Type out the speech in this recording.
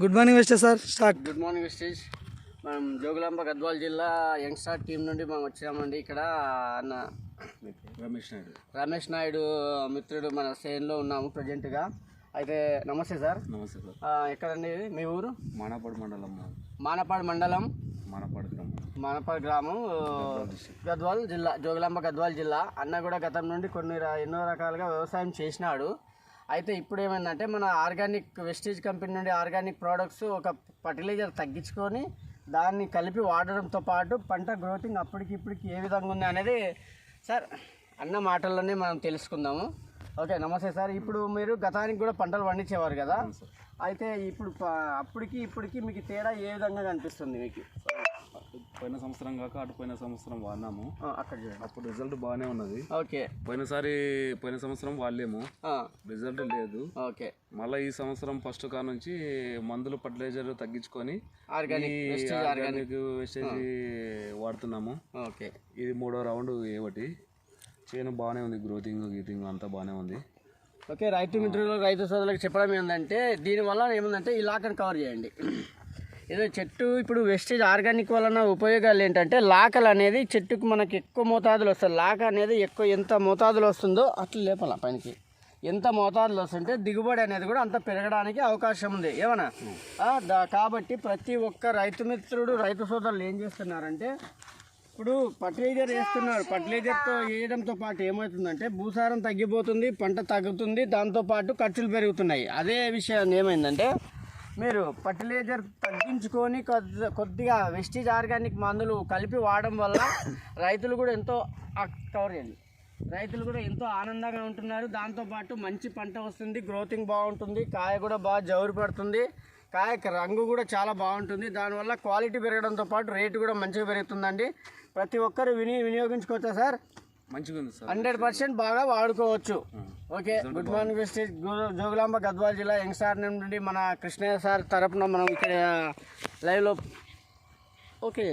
Good morning Vestige sir. Start. Good morning Vestige. మనం జోగులాంబ గద్వాల్ జిల్లా youngster team నుండి మనం వచ్చామండి. ఇక్కడ అన్న రమేష్ నాయుడు మిత్రుడు మన సేన్లో ఉన్నాము ప్రజెంట్గా. అయితే నమస్తే సార్. నమస్తే సార్. ఎక్కడండి మీ ఊరు? మానపాడు మండలం. మానపాడు గ్రామం గద్వాల్ జిల్లా, జోగులాంబ గద్వాల్ జిల్లా. అన్న కూడా గతం నుండి ఎన్నో రకాలుగా వ్యవసాయం చేసినాడు. అయితే ఇప్పుడు ఏమైందంటే మన ఆర్గానిక్ వెస్టేజ్ కంపెనీ నుండి ఆర్గానిక్ ప్రోడక్ట్స్ ఒక ఫర్టిలైజర్ తగ్గించుకొని దాన్ని కలిపి వాడడంతో పాటు పంట గ్రోతింగ్ అప్పటికి ఇప్పటికి ఏ విధంగా ఉంది అనేది సార్ అన్న మాటల్లోనే మనం తెలుసుకుందాము. ఓకే, నమస్తే సార్. ఇప్పుడు మీరు గతానికి కూడా పంటలు పండించేవారు కదా, అయితే ఇప్పుడు అప్పటికి ఇప్పటికి మీకు తేడా ఏ విధంగా కనిపిస్తుంది మీకు? పోయిన సంవత్సరం కాక పోయిన సంవత్సరం వాడినాము. అక్కడ అప్పుడు రిజల్ట్ బాగానే ఉన్నది. ఓకే. పోయిన సంవత్సరం వాడలేము, రిజల్ట్ లేదు. ఓకే. మళ్ళీ ఈ సంవత్సరం ఫస్ట్ కా నుంచి మందులు ఫర్టిలైజర్ తగ్గించుకొని ఆర్గానిక్ వెస్టేజ్ వాడుతున్నాము. ఓకే. ఇది 3వ రౌండ్. ఏవటి చేను బాగానే ఉంది, గీతింగ్ అంతా బాగానే ఉంది. ఓకే. రైతు మిత్రులు, రైతు సోదరులకు చెప్పడం ఏంటంటే దీనివల్ల ఏముందంటే ఈ లాకను కవర్ చేయండి. ఏదో చెట్టు ఇప్పుడు వెస్టేజ్ ఆర్గానిక్ వలన ఉపయోగాలు ఏంటంటే లాకలు అనేది చెట్టుకు మనకి ఎక్కువ మోతాదులు వస్తుంది. లాక అనేది ఎంత మోతాదులో వస్తుందో అట్లా లేపాల పైనకి, ఎంత మోతాదులో వస్తుంటే దిగుబడి అనేది కూడా అంత పెరగడానికి అవకాశం ఉంది. ఏమన్నా కాబట్టి ప్రతి ఒక్క రైతు మిత్రుడు, రైతు సోదరులు ఏం చేస్తున్నారంటే ఇప్పుడు ఫర్టిలైజర్ వేస్తున్నారు. ఫర్టిలైజర్తో వేయడంతో పాటు ఏమవుతుందంటే భూసారం తగ్గిపోతుంది, పంట తగ్గుతుంది, దాంతోపాటు ఖర్చులు పెరుగుతున్నాయి. అదే విషయం ఏమైందంటే మీరు ఫర్టిలైజర్ తగ్గించుకొని కొద్దిగా వెస్టేజ్ ఆర్గానిక్ మందులు కలిపి వాడడం వల్ల రైతులు కూడా ఎంతో ఆనందంగా ఉంటున్నారు. దాంతోపాటు మంచి పంట వస్తుంది, గ్రోతింగ్ బాగుంటుంది, కాయ కూడా బాగా జౌరు పడుతుంది, కాయ రంగు కూడా చాలా బాగుంటుంది. దానివల్ల క్వాలిటీ పెరగడంతో పాటు రేటు కూడా మంచిగా పెరుగుతుందండి. ప్రతి ఒక్కరు వినియోగించుకోవచ్చా సార్? మంచిగా ఉంది సార్, 100% బాగా వాడుకోవచ్చు. Okay. Good morning Vestige Jogulamba Gadwal జిల్లా యంగ్స్టార్ నుండి మన కృష్ణయ్య సార్ తరపున మనం ఇక్కడ లైవ్లో. ఓకే.